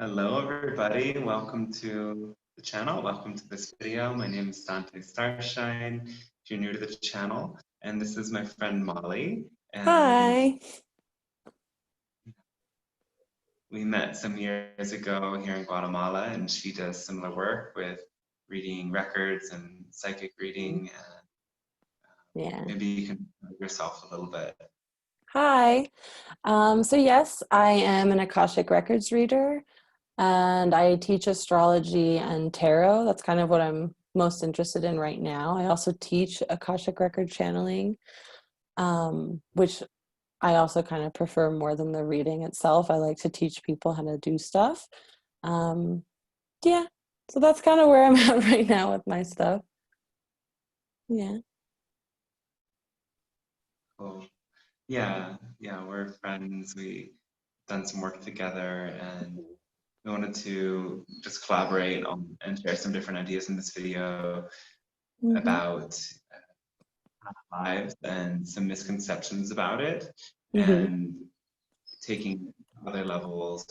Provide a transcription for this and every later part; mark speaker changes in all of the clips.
Speaker 1: Hello, everybody. Welcome to the channel. Welcome to this video. My name is Dante Starshine, if you're new to the channel. And this is my friend Molly. And
Speaker 2: Hi.
Speaker 1: we met some years ago here in Guatemala, and she does similar work with reading records and psychic reading. And
Speaker 2: Yeah.
Speaker 1: maybe you can tell yourself a little bit.
Speaker 2: Hi. So yes, I am an Akashic Records reader, and I teach astrology and tarot. That's kind of what I'm most interested in right now. I also teach Akashic Record channeling, which I also kind of prefer more than the reading itself. I like to teach people how to do stuff. Um, yeah. So that's kind of where I'm at right now with my stuff. Yeah.
Speaker 1: Cool. Yeah, we're friends. We've done some work together, and we wanted to just collaborate on and share some different ideas in this video
Speaker 2: Mm-hmm.
Speaker 1: about lives and some misconceptions about it,
Speaker 2: Mm-hmm.
Speaker 1: and taking other levels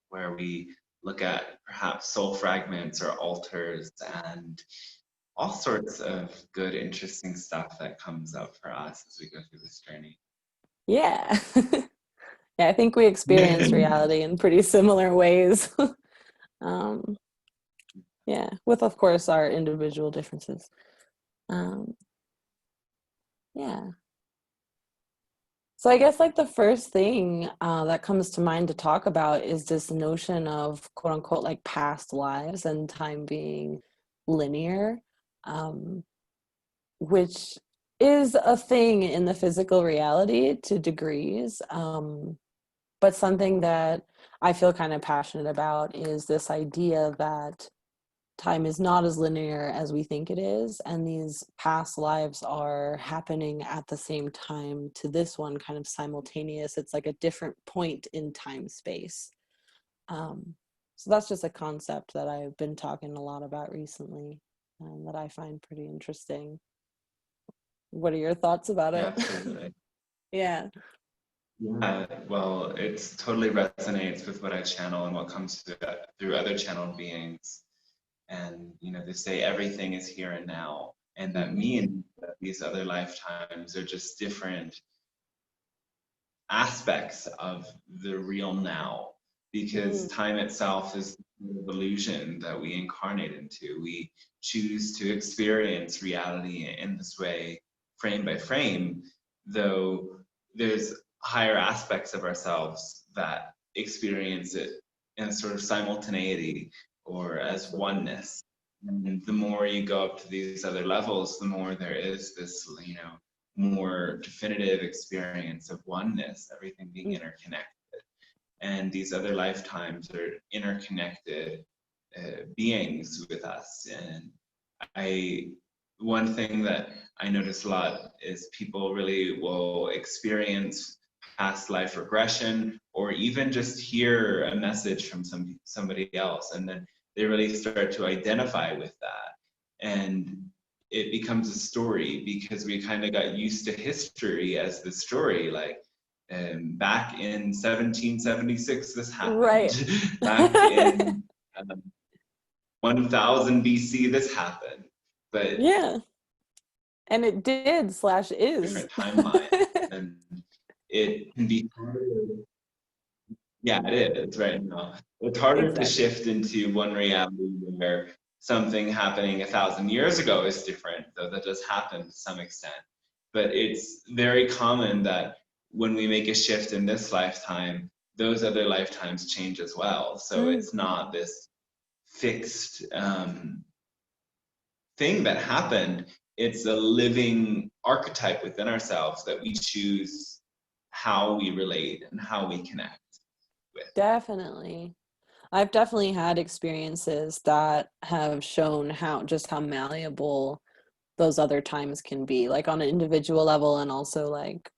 Speaker 1: where we look at perhaps soul fragments or altars and all sorts of good, interesting stuff that comes up for us as we go through this journey.
Speaker 2: Yeah. Yeah, I think we experience reality in pretty similar ways. um, yeah, with of course our individual differences. Um, yeah. So I guess like the first thing that comes to mind to talk about is this notion of quote unquote like past lives and time being linear, um, which is a thing in the physical reality to degrees. But something that I feel kind of passionate about is this idea that time is not as linear as we think it is, and these past lives are happening at the same time to this one, kind of simultaneous. It's like a different point in time space. So that's just a concept that I've been talking a lot about recently, that I find pretty interesting. What are your thoughts about
Speaker 1: Yeah,
Speaker 2: it?
Speaker 1: absolutely.
Speaker 2: Yeah.
Speaker 1: Yeah, well, it totally resonates with what I channel and what comes through other channeled beings. And they say everything is here and now, and that
Speaker 2: Mm-hmm.
Speaker 1: means that these other lifetimes are just different aspects of the real now, because
Speaker 2: Mm.
Speaker 1: time itself is the illusion that we incarnate into. We choose to experience reality in this way, frame by frame, though there's higher aspects of ourselves that experience it in a sort of simultaneity or as
Speaker 2: Absolutely.
Speaker 1: oneness. And the more you go up to these other levels, the more there is this, more definitive experience of oneness, everything being
Speaker 2: Mm.
Speaker 1: interconnected. And these other lifetimes are interconnected beings with us. And I, one thing that I notice a lot is people really will experience past life regression, or even just hear a message from somebody else, and then they really start to identify with that. And it becomes a story because we kind of got used to history as the story, like back in 1776 this happened.
Speaker 2: Right.
Speaker 1: Back in um, 1000 BC this happened. But
Speaker 2: Yeah. And it did slash is.
Speaker 1: different timeline, and it can be harder. Yeah, it is right now. It's harder to
Speaker 2: Exactly.
Speaker 1: shift into one reality where something happening 1,000 years ago is different, though that does happen to some extent. But it's very common that when we make a shift in this lifetime, those other lifetimes change as well. So
Speaker 2: Mm.
Speaker 1: it's not this fixed thing that happened. It's a living archetype within ourselves that we choose how we relate and how we connect with.
Speaker 2: Definitely. I've definitely had experiences that have shown how malleable those other times can be, like on an individual level, and also like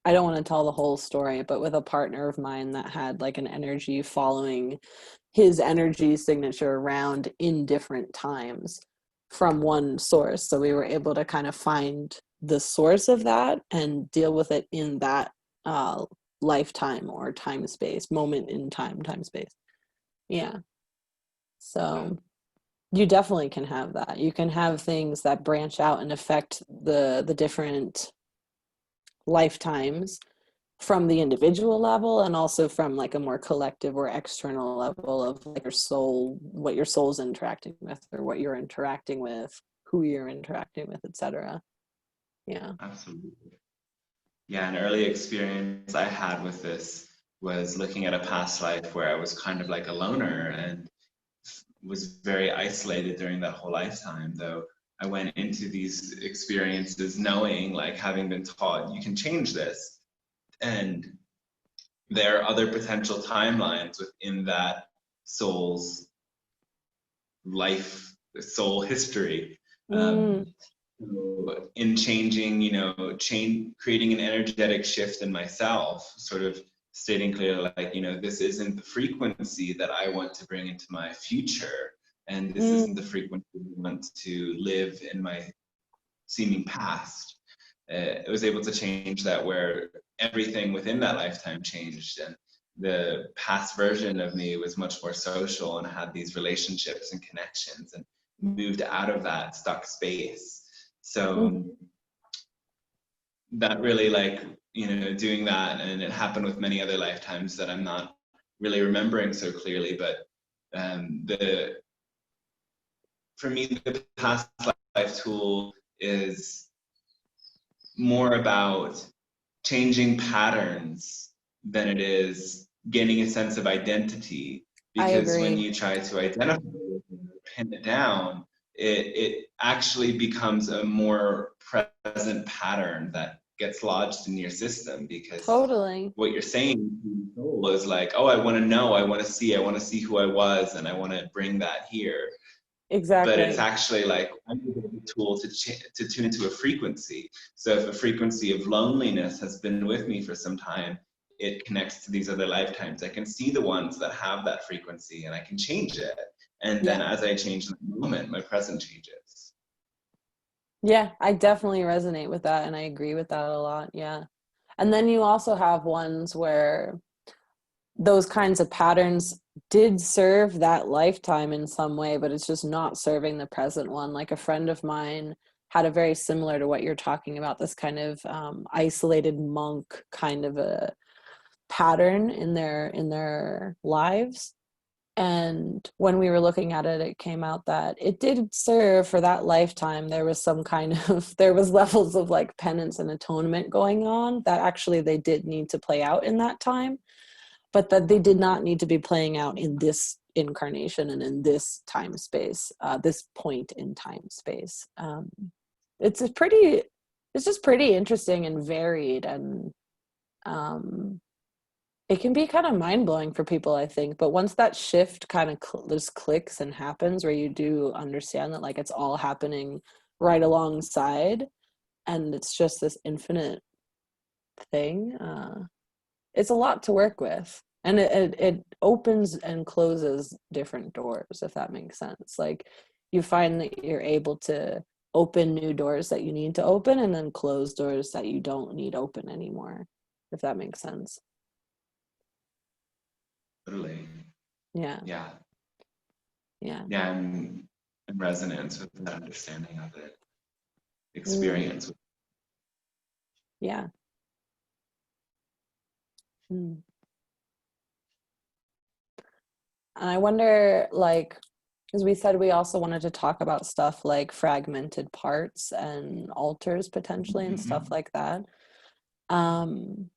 Speaker 2: I don't want to tell the whole story, but with a partner of mine that had like an energy following his energy signature around in different times from one source. So we were able to kind of find the source of that and deal with it in that uh, lifetime or time space, moment in time, time space. Yeah. So you definitely can have that. You can have things that branch out and affect the different lifetimes from the individual level, and also from like a more collective or external level of like your soul, what your soul's interacting with, or what you're interacting with, who you're interacting with, etc. Yeah.
Speaker 1: Absolutely. Yeah, an early experience I had with this was looking at a past life where I was kind of like a loner and was very isolated during that whole lifetime, though I went into these experiences knowing, like having been taught, you can change this. And there are other potential timelines within that soul's life, soul history.
Speaker 2: Mm,
Speaker 1: So in changing, creating an energetic shift in myself, sort of stating clearly, like, this isn't the frequency that I want to bring into my future, and this isn't the
Speaker 2: mm,
Speaker 1: frequency I want to live in my seeming past. I was able to change that, where everything within that lifetime changed, and the past version of me was much more social and had these relationships and connections, and moved out of that stuck space. So
Speaker 2: mhm.
Speaker 1: that really, like, doing that, and it happened with many other lifetimes that I'm not really remembering so clearly, but the for me, the past life tool is more about changing patterns than it is gaining a sense of identity.
Speaker 2: I
Speaker 1: Because when
Speaker 2: agree.
Speaker 1: you try to identify it and pin it down, it actually becomes a more present pattern that gets lodged in your system. Because
Speaker 2: Totally.
Speaker 1: what you're saying to your soul is like, oh, I want to know, I want to see who I was, and I want to bring that here. But it's
Speaker 2: Exactly.
Speaker 1: actually like, I'm using the tool to tune into a frequency. So if a frequency of loneliness has been with me for some time, it connects to these other lifetimes. I can see the ones that have that frequency, and I can change it. And then
Speaker 2: Yeah.
Speaker 1: as I change in the moment, my present changes.
Speaker 2: Yeah, I definitely resonate with that, and I agree with that a lot. Yeah. And then you also have ones where those kinds of patterns did serve that lifetime in some way, but it's just not serving the present one. Like a friend of mine had a very similar to what you're talking about, this kind of isolated monk kind of a pattern in their lives. And when we were looking at it, it came out that it did serve for that lifetime. There was some kind of, there was levels of like penance and atonement going on that actually they did need to play out in that time, but that they did not need to be playing out in this incarnation and in this time space, this point in time space. It's a pretty, it's just pretty interesting and varied, and um, it can be kind of mind blowing for people, I think. But once that shift kind of just clicks and happens, where you do understand that like it's all happening right alongside, and it's just this infinite thing. It's a lot to work with, and it opens and closes different doors, if that makes sense. Like you find that you're able to open new doors that you need to open, and then close doors that you don't need open anymore, if that makes sense.
Speaker 1: Totally.
Speaker 2: Yeah.
Speaker 1: Yeah.
Speaker 2: Yeah.
Speaker 1: Yeah, I'm in resonance with that understanding of it,
Speaker 2: Mm,
Speaker 1: experience.
Speaker 2: yeah. Mm. And I wonder, like, because we said we also wanted to talk about stuff like fragmented parts and alters potentially and stuff
Speaker 1: Mhm.
Speaker 2: like that. Um,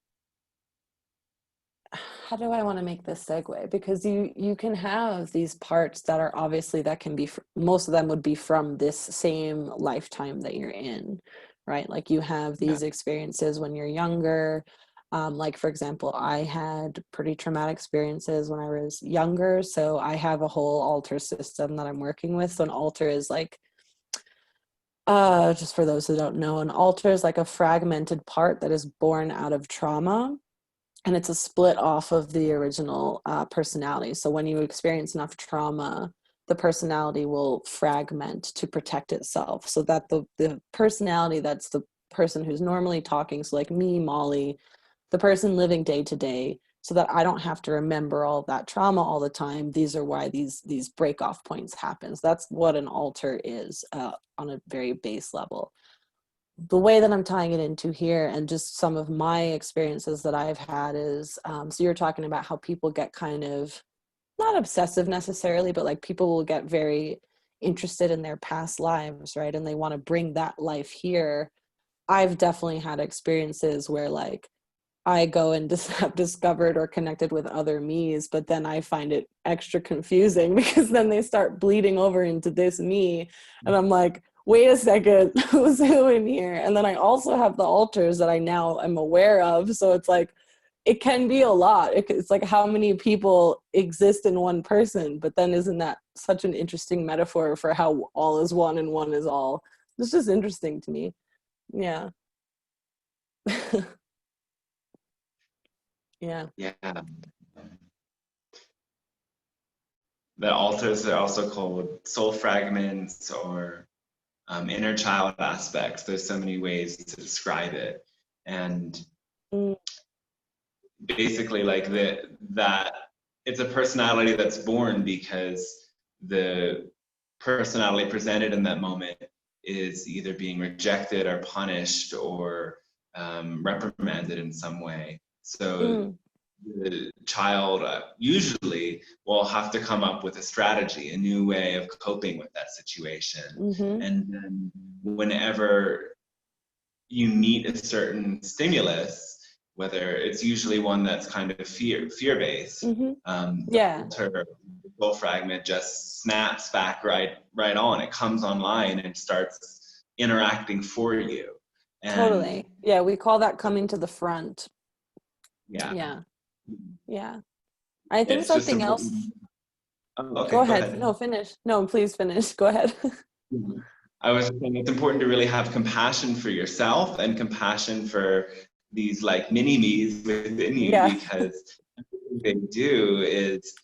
Speaker 2: how do I want to make this segue? Because you can have these parts that are obviously that can be most of them would be from this same lifetime that you're in, right? Like you have
Speaker 1: Yeah.
Speaker 2: these experiences when you're younger. Like for example, I had pretty traumatic experiences when I was younger, so I have a whole alter system that I'm working with. So an alter is like just for those who don't know, an alter is like a fragmented part that is born out of trauma, and it's a split off of the original personality. So when you experience enough trauma, the personality will fragment to protect itself, so that the personality that's the person who's normally talking, so like me, Molly, the person living day to day, so that I don't have to remember all of that trauma all the time. These are why these break off points happen. So that's what an alter is, on a very base level. The way that I'm tying it into here, and just some of my experiences that I've had, is so you're talking about how people get kind of, not obsessive necessarily, but like people will get very interested in their past lives, right? And they want to bring that life here. I've definitely had experiences where like I go and have discovered or connected with other me's, but then I find it extra confusing because then they start bleeding over into this me. And I'm like, wait a second, who's who in here? And then I also have the alters that I now am aware of. So it's like, it can be a lot. It's like how many people exist in one person, but then isn't that such an interesting metaphor for how all is one and one is all? It's just interesting to me. Yeah. Yeah.
Speaker 1: Yeah. The alters are also called soul fragments or inner child aspects. There's so many ways to describe it. And
Speaker 2: Mm,
Speaker 1: basically like that it's a personality that's born because the personality presented in that moment is either being rejected or punished or reprimanded in some way. So
Speaker 2: mm,
Speaker 1: the child usually will have to come up with a strategy, a new way of coping with that situation.
Speaker 2: mm-hmm.
Speaker 1: And then whenever you meet a certain stimulus, whether it's usually one that's kind of fear-based,
Speaker 2: Mm-hmm.
Speaker 1: the
Speaker 2: Yeah,
Speaker 1: alter soul fragment just snaps back right on. It comes online and starts interacting for you. And
Speaker 2: totally. Yeah, we call that coming to the front.
Speaker 1: yeah,
Speaker 2: Yeah, yeah. I think
Speaker 1: it's just
Speaker 2: something
Speaker 1: important.
Speaker 2: else.
Speaker 1: Oh,
Speaker 2: Go
Speaker 1: okay, go
Speaker 2: ahead.
Speaker 1: ahead.
Speaker 2: No, finish. No, please finish. Go ahead.
Speaker 1: I was saying it's important to really have compassion for yourself and compassion for these like mini me's within you,
Speaker 2: Yeah.
Speaker 1: because everything they do is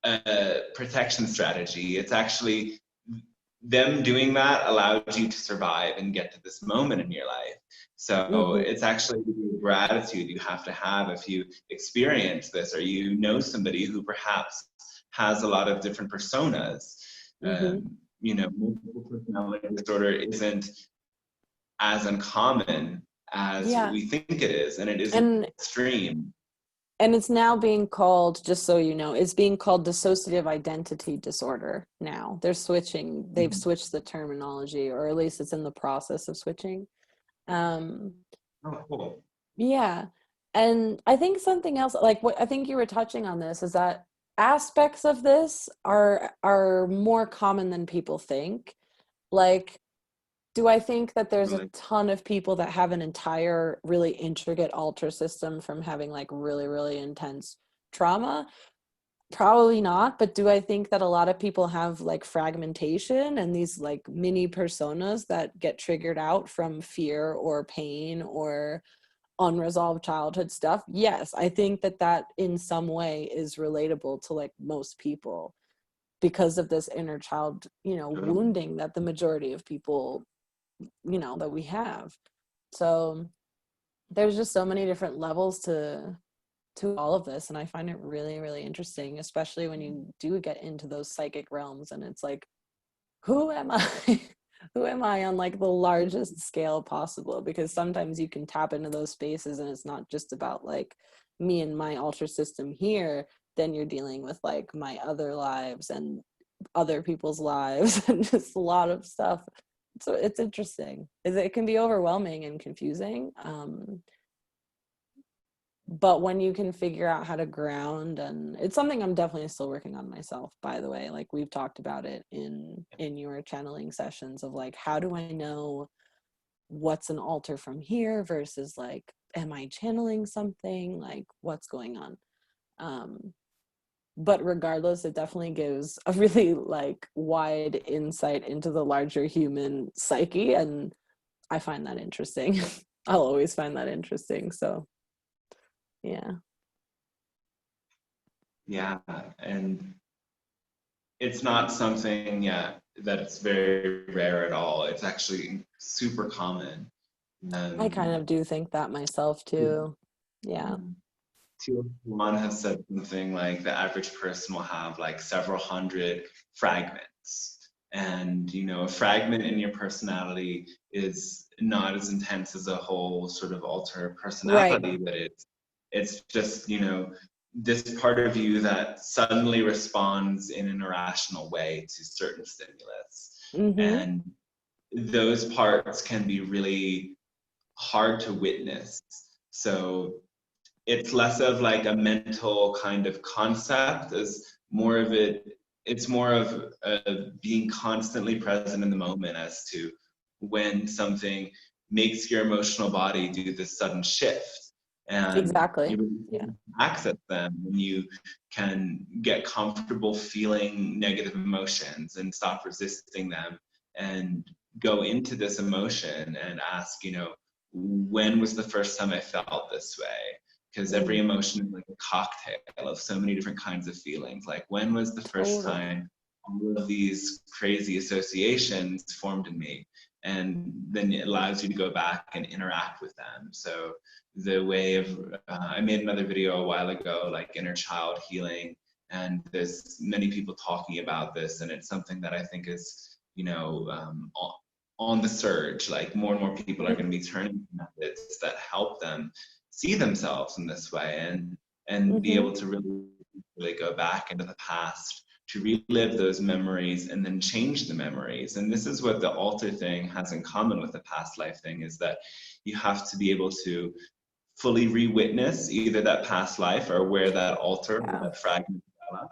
Speaker 1: a protection strategy. It's actually them doing that allowed you to survive and get to this moment in your life. So
Speaker 2: Mm-hmm.
Speaker 1: it's actually gratitude you have to have if you experience this or you know somebody who perhaps has a lot of different personas.
Speaker 2: Mm-hmm.
Speaker 1: Multiple personality disorder isn't as uncommon as
Speaker 2: Yeah.
Speaker 1: we think it is, and it isn't
Speaker 2: And
Speaker 1: extreme.
Speaker 2: it's now being called, just so you know, it's being called dissociative identity disorder now. They've switched the terminology, or at least it's in the process of switching. Um,
Speaker 1: Oh, cool.
Speaker 2: Yeah. And I think something else, like what I think you were touching on this, is that aspects of this are more common than people think. Like, do I think that there's a
Speaker 1: Really.
Speaker 2: ton of people that have an entire really intricate alter system from having like really, really intense trauma? Probably not, but do I think that a lot of people have like fragmentation and these like mini personas that get triggered out from fear or pain or unresolved childhood stuff? Yes, I think that that in some way is relatable to like most people because of this inner child, wounding that the majority of people, that we have. So there's just so many different levels to all of this, and I find it really, really interesting, especially when you do get into those psychic realms and it's like, who am I? Who am I on like the largest scale possible? Because sometimes you can tap into those spaces and it's not just about like me and my alter system here. Then you're dealing with like my other lives and other people's lives and just a lot of stuff. So it's interesting. It can be overwhelming and confusing. But when you can figure out how to ground, and it's something I'm definitely still working on myself, by the way, like we've talked about it in your channeling sessions of like, how do I know what's an alter from here versus like, am I channeling something, like what's going on? But regardless, it definitely gives a really like wide insight into the larger human psyche, and I find that interesting. I'll always find that interesting. So yeah.
Speaker 1: Yeah, and it's not something, yeah, that's very rare at all. It's actually super common.
Speaker 2: I kind
Speaker 1: Um,
Speaker 2: of do think that myself too. Yeah.
Speaker 1: One has said something like the average person will have like several hundred fragments. And, you know, a fragment in your personality is not as intense as a whole sort of alter
Speaker 2: Right.
Speaker 1: personality, but it's just, you know, this part of you that suddenly responds in an irrational way to certain stimulus.
Speaker 2: Mm-hmm.
Speaker 1: And those parts can be really hard to witness. So it's less of like a mental kind of concept as more of it's more of being constantly present in the moment as to when something makes your emotional body do this sudden shift, and
Speaker 2: Exactly.
Speaker 1: you
Speaker 2: Yeah.
Speaker 1: access them when you can get comfortable feeling negative emotions and stop resisting them and go into this emotion and ask, you know, when was the first time I felt this way? Because every
Speaker 2: Mm,
Speaker 1: emotion is like a cocktail of so many different kinds of feelings. Like, when was the first
Speaker 2: totally.
Speaker 1: time all of these crazy associations formed in me? And then it allows you to go back and interact with them. So the way of I made another video a while ago, like inner child healing, and there's many people talking about this, and it's something that I think is, you know, on the surge. Like more and more people are going to be turning to methods that help them see themselves in this way, and be
Speaker 2: Mm-hmm.
Speaker 1: able to really go back into the past to relive those memories and then change the memories. And this is what the alter thing has in common with the past life thing, is that you have to be able to fully re-witness either that past life or where that alter or
Speaker 2: Yeah.
Speaker 1: that fragment fell out,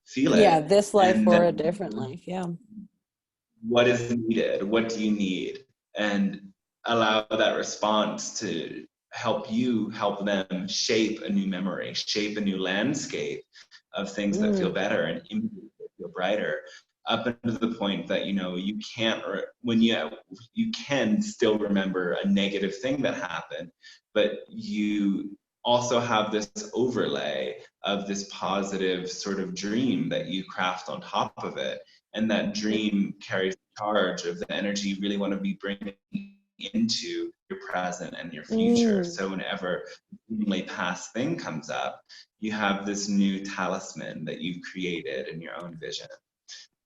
Speaker 1: feel
Speaker 2: Yeah,
Speaker 1: it,
Speaker 2: this life
Speaker 1: and
Speaker 2: or
Speaker 1: then
Speaker 2: a different life. Yeah.
Speaker 1: what is needed, what do you need, and allow that response to help you help them shape a new memory, shape a new landscape of things that feel
Speaker 2: Mm,
Speaker 1: better and images that feel brighter, up until the point that, you know, you can't, or when you can still remember a negative thing that happened, but you also have this overlay of this positive sort of dream that you craft on top of it, and that dream carries charge of the energy you really want to be bringing into your present and your future.
Speaker 2: mm.
Speaker 1: So whenever a seemingly past thing comes up, you have this new talisman that you've created in your own vision.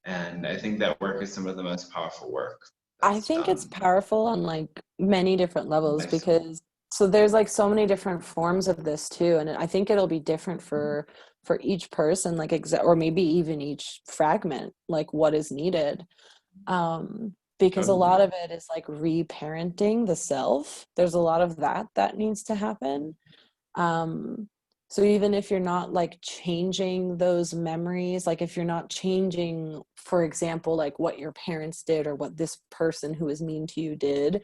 Speaker 1: And I think that work is some of the most powerful work
Speaker 2: I
Speaker 1: that's
Speaker 2: think it's
Speaker 1: done.
Speaker 2: powerful on like many different levels
Speaker 1: Nice.
Speaker 2: because so there's like so many different forms of this too, and I think it'll be different for each person, like or maybe even each fragment, like what is needed. Because a lot
Speaker 1: Totally.
Speaker 2: of it is like reparenting the self. There's a lot of that that needs to happen. Um, so even if you're not like changing those memories, like if you're not changing, for example, like what your parents did or what this person who is mean to you did,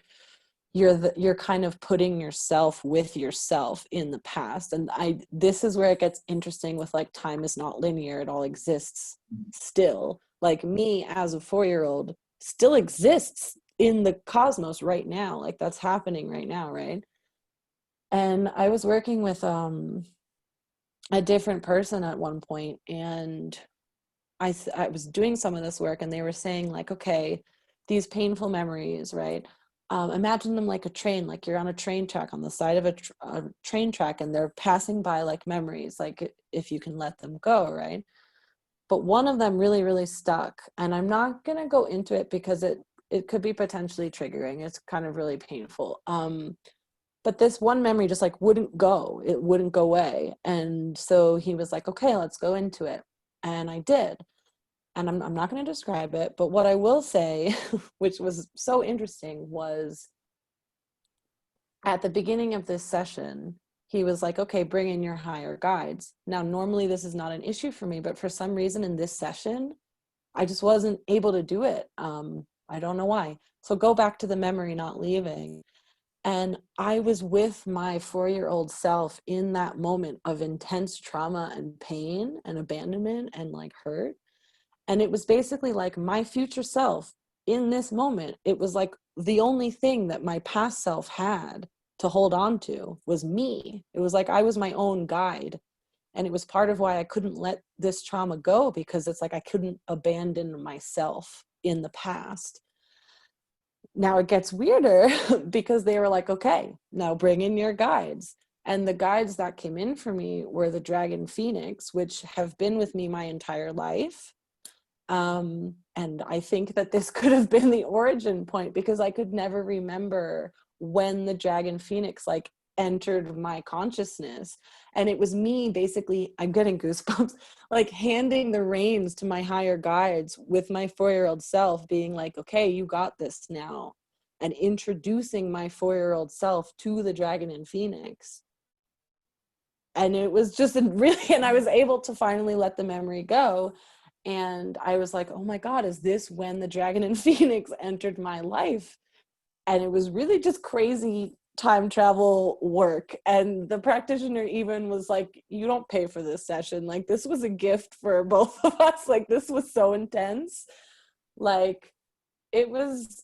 Speaker 2: you're kind of putting yourself with yourself in the past. And this is where it gets interesting with like time is not linear. It all exists still. Like me as a 4-year-old still exists in the cosmos right now. Like that's happening right now, right? And I was working with a different person at one point, and I was doing some of this work, and they were saying like, okay, these painful memories, right? Imagine them like a train, like you're on a train track on the side of a train track, and they're passing by like memories, like if you can let them go, right? But one of them really, really stuck, and I'm not gonna go into it because it could be potentially triggering. It's kind of really painful. But this one memory just like wouldn't go, it wouldn't go away. And so he was like, okay, let's go into it. And I did. And I'm not going to describe it, but what I will say, which was so interesting, was at the beginning of this session, he was like, okay, bring in your higher guides. Now, normally this is not an issue for me, but for some reason in this session, I just wasn't able to do it. I don't know why. So go back to the memory not leaving. And I was with my 4-year-old self in that moment of intense trauma and pain and abandonment and like hurt. And it was basically like my future self in this moment. It was like the only thing that my past self had to hold on to was me. It was like I was my own guide. And it was part of why I couldn't let this trauma go, because it's like I couldn't abandon myself in the past. Now it gets weirder because they were like, okay, now bring in your guides. And the guides that came in for me were the dragon phoenix, which have been with me my entire life. And I think that this could have been the origin point, because I could never remember when the dragon phoenix like entered my consciousness. And it was me basically, I'm getting goosebumps, like handing the reins to my higher guides with my 4-year-old self, being like, okay, you got this now, and introducing my 4-year-old self to the dragon and phoenix. And it was just really, and I was able to finally let the memory go. And I was like, oh my God, is this when the dragon and phoenix entered my life? And it was really just crazy time travel work. And the practitioner even was like, you don't pay for this session. Like, this was a gift for both of us. Like, this was so intense. Like, it was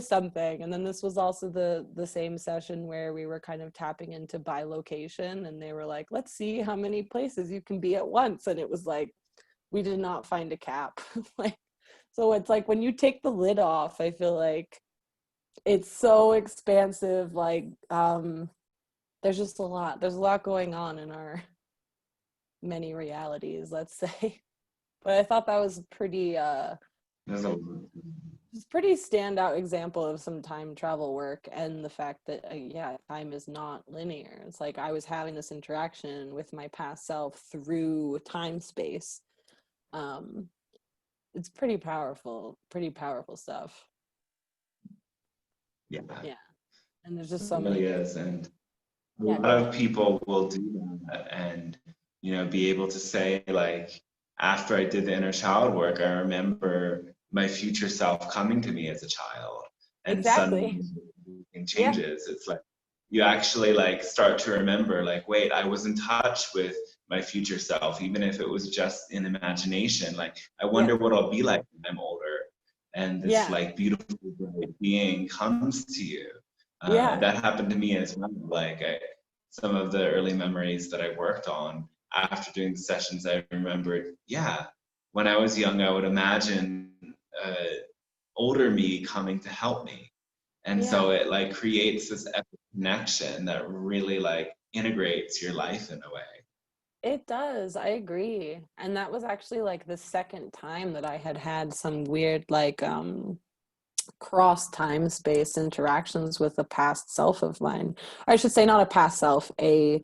Speaker 2: something. And then this was also the same session where we were kind of tapping into bilocation, and they were like, let's see how many places you can be at once. And it was like, we did not find a cap. Like, so it's like when you take the lid off, I feel like it's so expansive. Like, there's just there's a lot going on in our many realities, let's say. But I thought that was pretty pretty standout example of some time travel work, and the fact that yeah, time is not linear. It's like I was having this interaction with my past self through time space. It's pretty powerful stuff.
Speaker 1: Yeah,
Speaker 2: And there's just
Speaker 1: it
Speaker 2: so
Speaker 1: really
Speaker 2: many
Speaker 1: is. And a
Speaker 2: yeah,
Speaker 1: lot
Speaker 2: go ahead.
Speaker 1: of people will do that and, you know, be able to say, like, after I did the inner child work, I remember my future self coming to me as a child, and
Speaker 2: Exactly.
Speaker 1: suddenly everything
Speaker 2: Yeah,
Speaker 1: changes. It's like you actually like start to remember, like, wait, I was in touch with my future self, even if it was just in imagination. Like, I
Speaker 2: yeah,
Speaker 1: wonder what I'll be like when I'm older. And this
Speaker 2: yeah,
Speaker 1: like beautiful bright being comes to you.
Speaker 2: yeah,
Speaker 1: That happened to me as well. Some of the early memories that I worked on after doing the sessions, I remembered, yeah, when I was young, I would imagine uh, older me coming to help me. And
Speaker 2: yeah.
Speaker 1: so it like creates this epic connection that really like integrates your life in a way.
Speaker 2: It does. I agree. And that was actually like the second time that I had had some weird like cross time space interactions with a past self of mine. Or I should say not a past self, a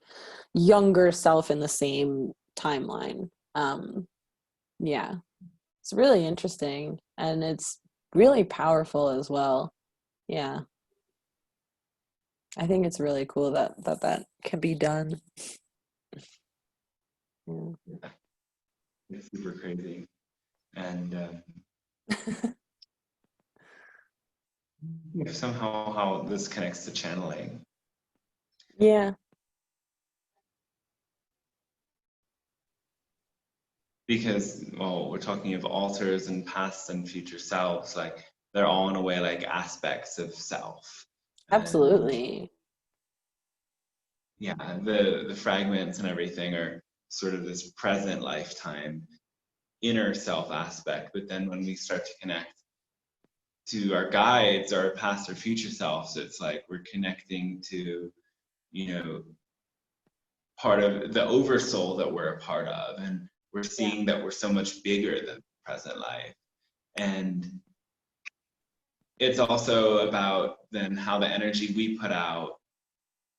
Speaker 2: younger self in the same timeline. Yeah. It's really interesting, and it's really powerful as well. Yeah. I think it's really cool that can be done. Yeah.
Speaker 1: It's super crazy. And somehow how this connects to channeling.
Speaker 2: Yeah.
Speaker 1: Because, well, we're talking of alters and past and future selves, like they're all in a way like aspects of self. And
Speaker 2: Absolutely.
Speaker 1: yeah, the fragments and everything are sort of this present lifetime inner self aspect. But then when we start to connect to our guides, our past or future selves, it's like we're connecting to, you know, part of the oversoul that we're a part of. And we're
Speaker 2: Yeah.
Speaker 1: seeing that we're so much bigger than present life. And it's also about then how the energy we put out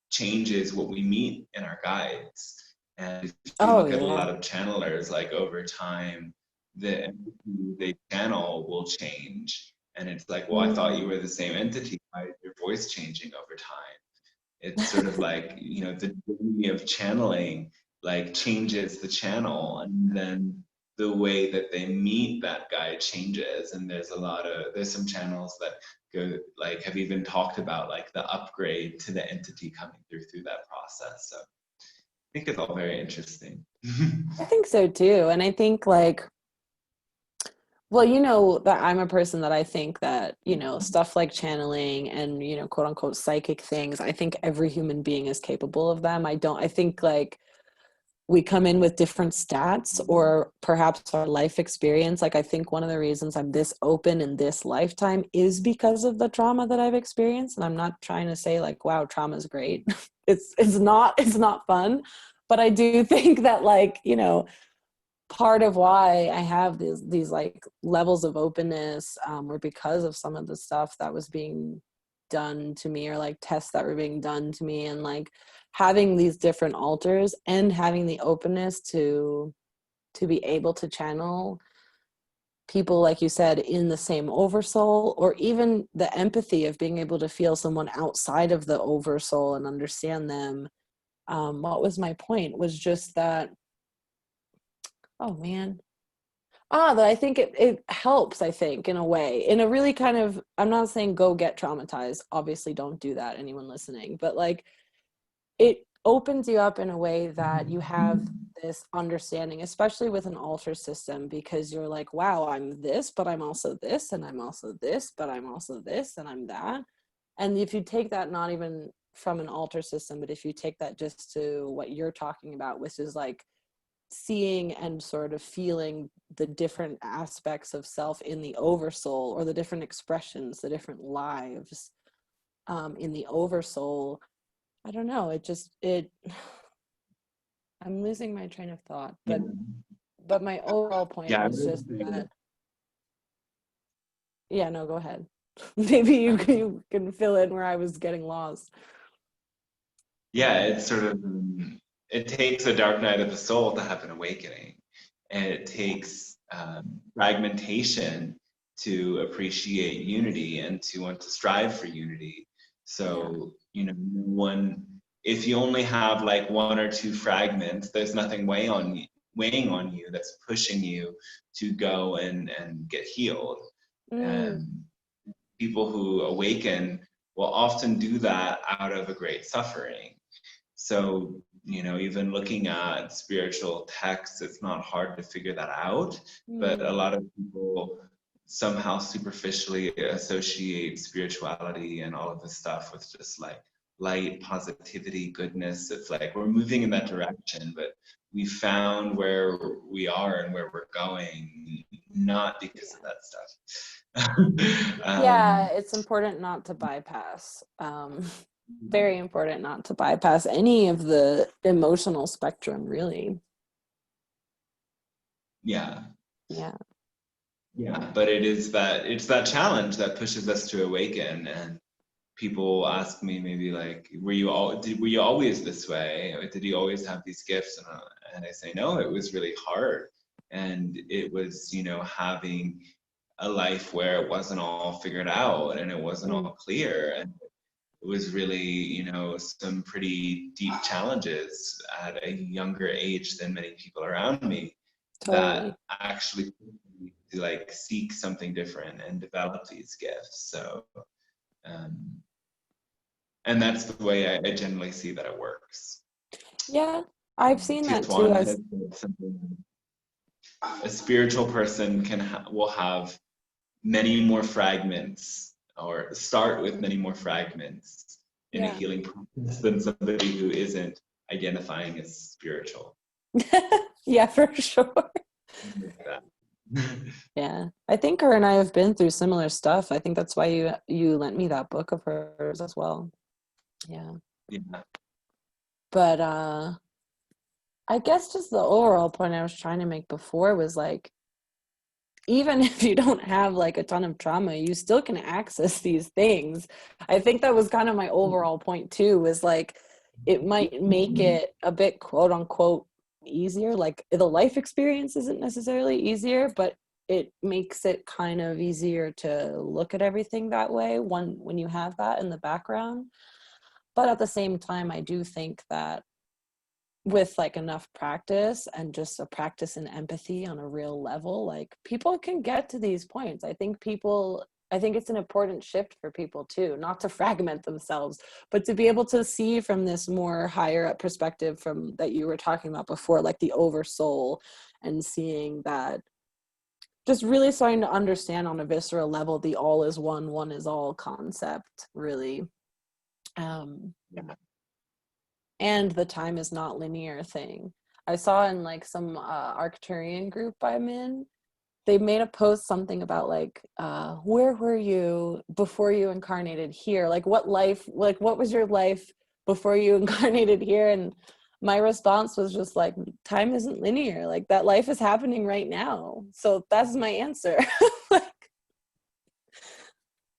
Speaker 1: changes what we meet in our guides. And if you
Speaker 2: Oh
Speaker 1: look at a
Speaker 2: yeah.
Speaker 1: lot of channelers, like over time, the entity they channel will change. And it's like, well, I thought you
Speaker 2: Mm.
Speaker 1: were the same entity. Why is your voice changing over time? It's sort of like, you know, the journey of channeling like changes the channel, and then the way that they meet that guide changes. And there's some channels that go like have even talked about like the upgrade to the entity coming through that process. So I think it's all very interesting.
Speaker 2: I think so too. And I think like, well, you know that I'm a person that I think that, you know, stuff like channeling and, you know, quote unquote psychic things, I think every human being is capable of them. I think like we come in with different stats, or perhaps our life experience. Like, I think one of the reasons I'm this open in this lifetime is because of the trauma that I've experienced. And I'm not trying to say like, wow, trauma is great. It's not fun. But I do think that, like, you know, part of why I have these like levels of openness, were because of some of the stuff that was being done to me, or like tests that were being done to me, and like having these different alters and having the openness to be able to channel people, like you said, in the same oversoul, or even the empathy of being able to feel someone outside of the oversoul and understand them. What was my point? Was just that, oh man, that I think it helps, I think, in a way, in a really kind of, I'm not saying go get traumatized, obviously don't do that, anyone listening, but like, it opens you up in a way that you have this understanding, especially with an alter system, because you're like, wow, I'm this, but I'm also this, and I'm also this, but I'm also this, and I'm that. And if you take that, not even from an alter system, but if you take that just to what you're talking about, which is like seeing and sort of feeling the different aspects of self in the oversoul, or the different expressions, the different lives, in the oversoul. I don't know, I'm losing my train of thought,
Speaker 1: Yeah.
Speaker 2: but my overall point
Speaker 1: Yeah, I
Speaker 2: was
Speaker 1: would
Speaker 2: just
Speaker 1: say,
Speaker 2: that, yeah, no, go ahead. Maybe you can fill in where I was getting lost.
Speaker 1: yeah, it's sort of, it takes a dark night of the soul to have an awakening, and it takes fragmentation to appreciate unity and to want to strive for unity.
Speaker 2: Yeah.
Speaker 1: So, you know, if you only have like one or two fragments, there's nothing weighing on you that's pushing you to go and get healed.
Speaker 2: Mm,
Speaker 1: And people who awaken will often do that out of a great suffering. So, you know, even looking at spiritual texts, it's not hard to figure that out. But a
Speaker 2: mm,
Speaker 1: lot of people somehow superficially associate spirituality and all of this stuff with just like light, positivity, goodness. It's like we're moving in that direction, but we found where we are and where we're going, not because of that stuff.
Speaker 2: yeah, it's important not to bypass, very important not to bypass any of the emotional spectrum, really.
Speaker 1: yeah.
Speaker 2: Yeah.
Speaker 1: Yeah, but it's that challenge that pushes us to awaken. And people ask me maybe like, were you always this way? Or did you always have these gifts? And I say no, it was really hard, and it was, you know, having a life where it wasn't all figured out and it wasn't
Speaker 2: Mm,
Speaker 1: all clear, and it was really, you know, some pretty deep challenges at a younger age than many people around me that
Speaker 2: totally.
Speaker 1: actually to like seek something different and develop these gifts. So, um, and that's the way I generally see that it works.
Speaker 2: Yeah, I've seen that too.
Speaker 1: Tuan has said something. A spiritual person will have many more fragments, or start with many more fragments in a
Speaker 2: Yeah.
Speaker 1: healing process than somebody who isn't identifying as spiritual.
Speaker 2: Yeah, for sure.
Speaker 1: Like that.
Speaker 2: Yeah, I think her and I have been through similar stuff. I think that's why you lent me that book of hers as well. Yeah.
Speaker 1: Yeah.
Speaker 2: But I guess just the overall point I was trying to make before was like, even if you don't have like a ton of trauma, you still can access these things. I think that was kind of my overall point too, was like, it might make it a bit quote unquote easier. Like, the life experience isn't necessarily easier, but it makes it kind of easier to look at everything that way when you have that in the background. But at the same time, I do think that with like enough practice and just a practice in empathy on a real level, like, people can get to these points. I think it's an important shift for people too, not to fragment themselves, but to be able to see from this more higher up perspective, from that you were talking about before, like the oversoul, and seeing that, just really starting to understand on a visceral level the all is one, one is all concept, really. um
Speaker 1: Yeah.
Speaker 2: and the time is not linear thing. I saw in like some Arcturian group I'm in, they made a post something about like where were you before you incarnated here, like what life, like what was your life before you incarnated here? And my response was just like, time isn't linear, like that life is happening right now, so that's my answer. Like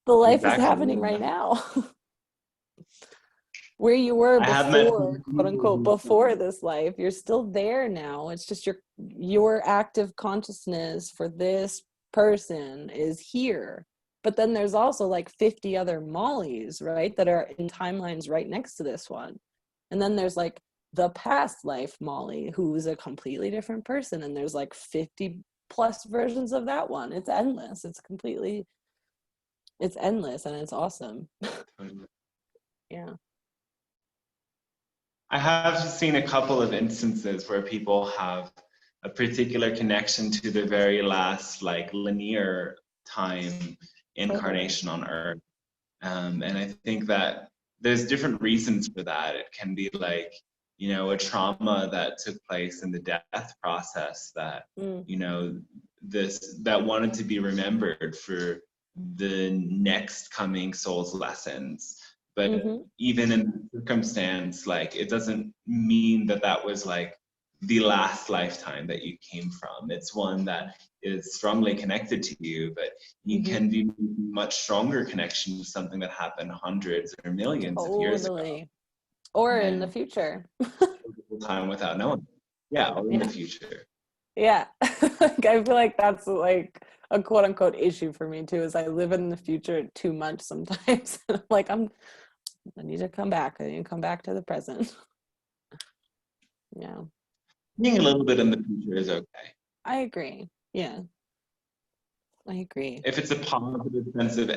Speaker 2: the life is
Speaker 1: Exactly.
Speaker 2: happening right now. Where you were
Speaker 1: I have met
Speaker 2: before,
Speaker 1: some
Speaker 2: quote
Speaker 1: people
Speaker 2: unquote,
Speaker 1: who,
Speaker 2: before this life, you're still there now. It's just your active consciousness for this person is here. But then there's also like 50 other Mollys, right, that are in timelines right next to this one. And then there's like the past life Molly, who's a completely different person. And there's like 50 plus versions of that one. It's endless. It's endless and it's awesome. Yeah.
Speaker 1: I have seen a couple of instances where people have a particular connection to the very last like linear time
Speaker 2: Totally.
Speaker 1: incarnation on Earth. And I think that there's different reasons for that. It can be like, you know, a trauma that took place in the death process that,
Speaker 2: Mm.
Speaker 1: you know, this that wanted to be remembered for the next coming soul's lessons. But
Speaker 2: Mm-hmm.
Speaker 1: even in that circumstance, like it doesn't mean that that was like the last lifetime that you came from. It's one that is strongly connected to you, but you
Speaker 2: Mm-hmm.
Speaker 1: can be much stronger connection to something that happened hundreds or millions of years ago,
Speaker 2: Totally. Or in the
Speaker 1: and
Speaker 2: future.
Speaker 1: time without knowing. Yeah, or in the
Speaker 2: Yeah.
Speaker 1: future.
Speaker 2: Yeah. Like, I feel like that's like a quote unquote issue for me too, is I live in the future too much sometimes. I'm like, I need to come back. I need to come back to the present. Yeah.
Speaker 1: Being a little bit in the future is okay.
Speaker 2: I agree. Yeah. I agree.
Speaker 1: If it's a positive sense of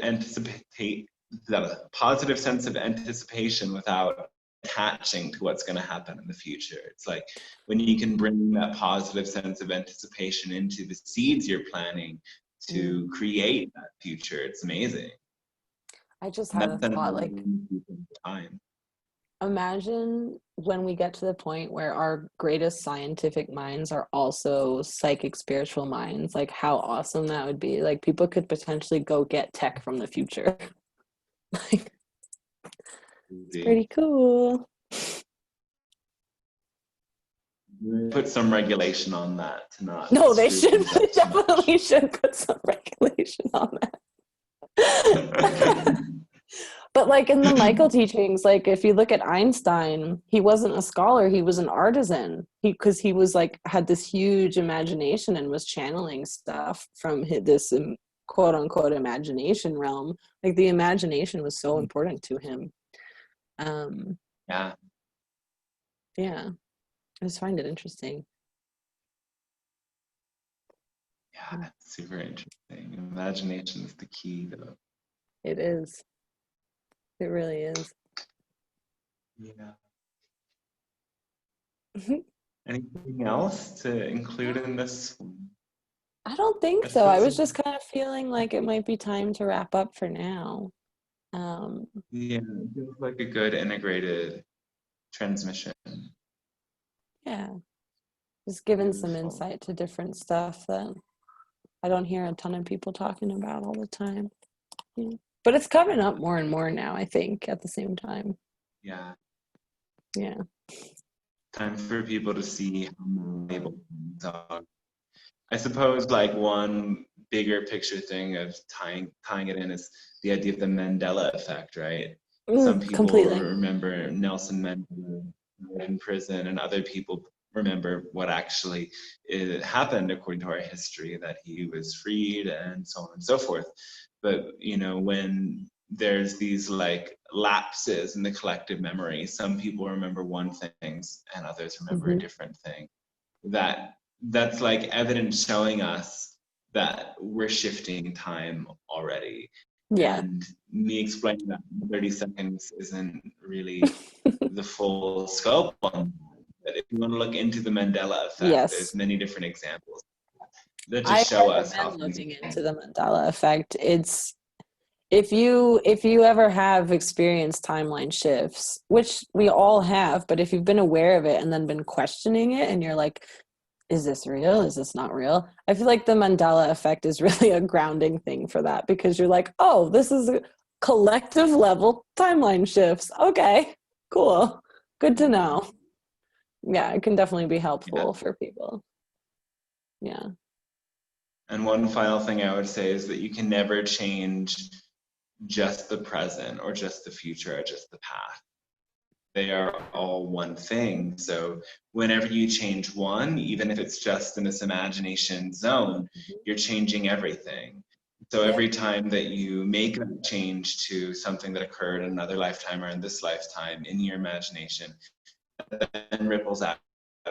Speaker 1: positive sense of anticipation without attaching to what's going to happen in the future. It's like when you can bring that positive sense of anticipation into the seeds you're planning
Speaker 2: Mm.
Speaker 1: to create that future, it's amazing.
Speaker 2: I just
Speaker 1: And
Speaker 2: had a
Speaker 1: that's then
Speaker 2: thought, like,
Speaker 1: time.
Speaker 2: imagine when we get to the point where our greatest scientific minds are also psychic spiritual minds, like how awesome that would be. Like people could potentially go get tech from the future. Like it's pretty cool.
Speaker 1: Put some regulation on that to not
Speaker 2: No, they
Speaker 1: screw
Speaker 2: should.
Speaker 1: things
Speaker 2: They
Speaker 1: up too
Speaker 2: definitely
Speaker 1: much.
Speaker 2: should put some regulation on that. But like in the Michael teachings, like if you look at Einstein, he wasn't a scholar, he was an artisan. Because he was like had this huge imagination and was channeling stuff from this quote unquote imagination realm. Like the imagination was so important to him. Um,
Speaker 1: Yeah,
Speaker 2: yeah, I just find it interesting.
Speaker 1: yeah, it's super interesting. Imagination is the key, though.
Speaker 2: It is. It really is.
Speaker 1: Yeah. Anything else to include in this?
Speaker 2: I don't think
Speaker 1: That
Speaker 2: so. I
Speaker 1: feels
Speaker 2: was just kind of feeling like it might be time to wrap up for now. Um,
Speaker 1: Yeah, it feels like a good integrated transmission.
Speaker 2: yeah, just giving some
Speaker 1: Beautiful.
Speaker 2: insight to different stuff that I don't hear a ton of people talking about all the time. Yeah. But it's coming up more and more now, I think, at the same time.
Speaker 1: Yeah.
Speaker 2: Yeah.
Speaker 1: Time for people to see how malleable things are. I suppose like one bigger picture thing of tying it in is the idea of the Mandela effect, right? Some people
Speaker 2: Completely.
Speaker 1: remember Nelson Mandela in prison, and other people remember what actually happened according to our history, that he was freed and so on and so forth. But you know, when there's these like lapses in the collective memory, some people remember one thing and others remember a
Speaker 2: Mm-hmm.
Speaker 1: different thing. That's like evidence showing us that we're shifting time already.
Speaker 2: Yeah.
Speaker 1: And me explaining that in 30 seconds isn't really the full scope on that. But if you want to look into the Mandela effect, there's
Speaker 2: Yes.
Speaker 1: many different examples that
Speaker 2: I
Speaker 1: just show us how
Speaker 2: recommend
Speaker 1: things
Speaker 2: looking into
Speaker 1: are.
Speaker 2: the Mandela effect. if you ever have experienced timeline shifts, which we all have, but if you've been aware of it and then been questioning it and you're like, is this real? Is this not real? I feel like the Mandela effect is really a grounding thing for that, because you're like, oh, this is a collective level timeline shifts. Okay, cool. Good to know. Yeah, it can definitely be
Speaker 1: Yeah.
Speaker 2: helpful for people. Yeah.
Speaker 1: And one final thing I would say is that you can never change just the present or just the future or just the past. They are all one thing. So whenever you change one, even if it's just in this imagination zone, you're changing everything. So
Speaker 2: Yep.
Speaker 1: every time that you make that change to something that occurred in another lifetime or in this lifetime in your imagination, then ripples out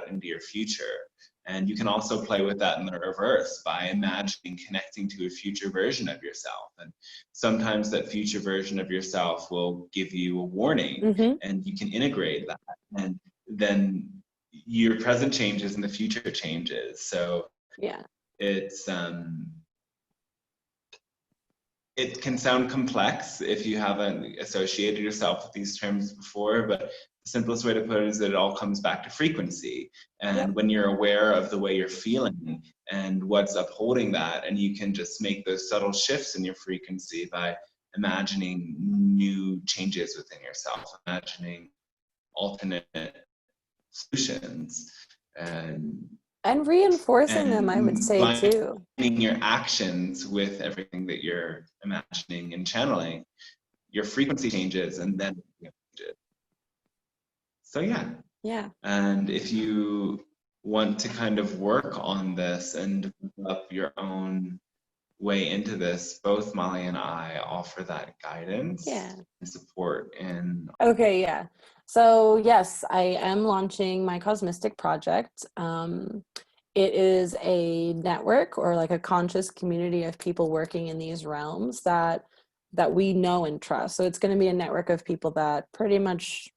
Speaker 1: into your future. And you can also play with that in the reverse by imagining connecting to a future version of yourself. And sometimes that future version of yourself will give you a warning, and you can integrate that. And then your present changes and the future changes. So
Speaker 2: Yeah.
Speaker 1: It can sound complex if you haven't associated yourself with these terms before, but the simplest way to put it is that it all comes back to frequency. And
Speaker 2: Yep.
Speaker 1: when you're aware of the way you're feeling and what's upholding that, and you can just make those subtle shifts in your frequency by imagining new changes within yourself, imagining alternate solutions,
Speaker 2: And reinforcing them, I would
Speaker 1: and
Speaker 2: say
Speaker 1: aligning
Speaker 2: too.
Speaker 1: your actions with everything that you're imagining and channeling, your frequency changes, and then it changes. So yeah.
Speaker 2: Yeah.
Speaker 1: And if you want to kind of work on this and develop your own way into this, both Molly and I offer that guidance and support in.
Speaker 2: Okay, yeah. So yes, I am launching my Cosmistic project. It is a network, or like a conscious community of people working in these realms that we know and trust. So it's going to be a network of people that pretty much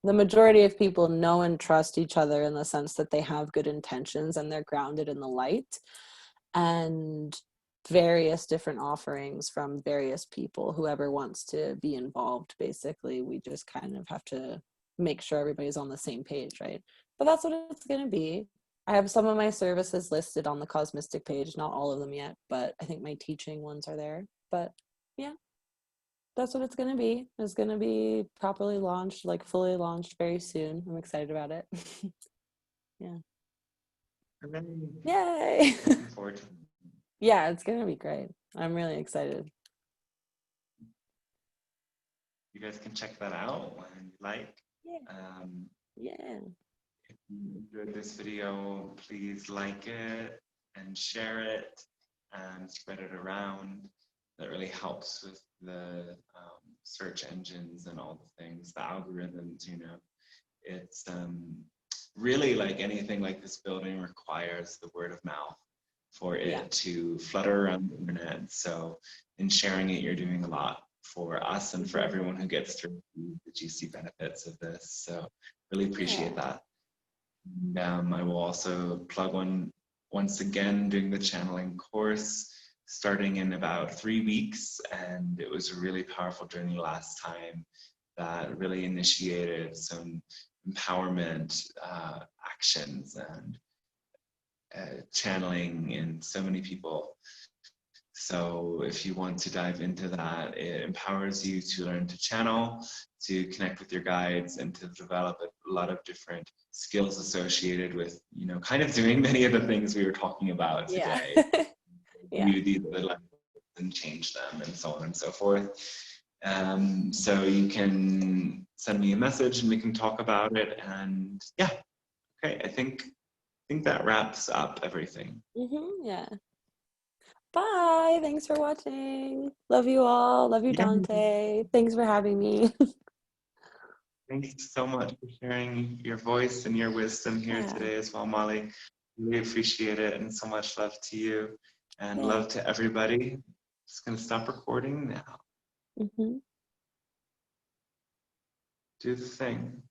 Speaker 2: the majority of people know and trust each other, in the sense that they have good intentions and they're grounded in the light. And various different offerings from various people, whoever wants to be involved. Basically, we just kind of have to make sure everybody's on the same page, right? But that's what it's going to be. I have some of my services listed on the Cosmistic page, not all of them yet, but I think my teaching ones are there. But yeah, that's what it's going to be. It's going to be properly launched, like fully launched very soon. I'm excited about it. Yeah. Yay.
Speaker 1: Looking forward to it.
Speaker 2: Yeah, it's going to be great. I'm really excited.
Speaker 1: You guys can check that out when you like.
Speaker 2: Yeah.
Speaker 1: If you enjoyed this video, please like it and share it and spread it around. That really helps with the search engines and all the things, the algorithms, you know. It's really, like anything like this building, requires the word of mouth for it to flutter around the internet. So in sharing it, you're doing a lot for us and for everyone who gets to receive the juicy benefits of this. So really appreciate that. I will also plug once again, doing the channeling course starting in about 3 weeks, and it was a really powerful journey last time that really initiated some empowerment actions and channeling in so many people. So if you want to dive into that, it empowers you to learn to channel, to connect with your guides, and to develop a lot of different skills associated with, you know, kind of doing many of the things we were talking about today. View these other levels and change them, and so on and so forth. So you can send me a message and we can talk about it. And yeah, okay, I think that wraps up everything.
Speaker 2: Yeah. Bye. Thanks for watching. Love you all. Love you, Dante. Thanks for having me.
Speaker 1: Thanks so much for sharing your voice and your wisdom here today as well, Molly. Really appreciate it, and so much love to you, and love to everybody. Just gonna stop recording now. Do the thing.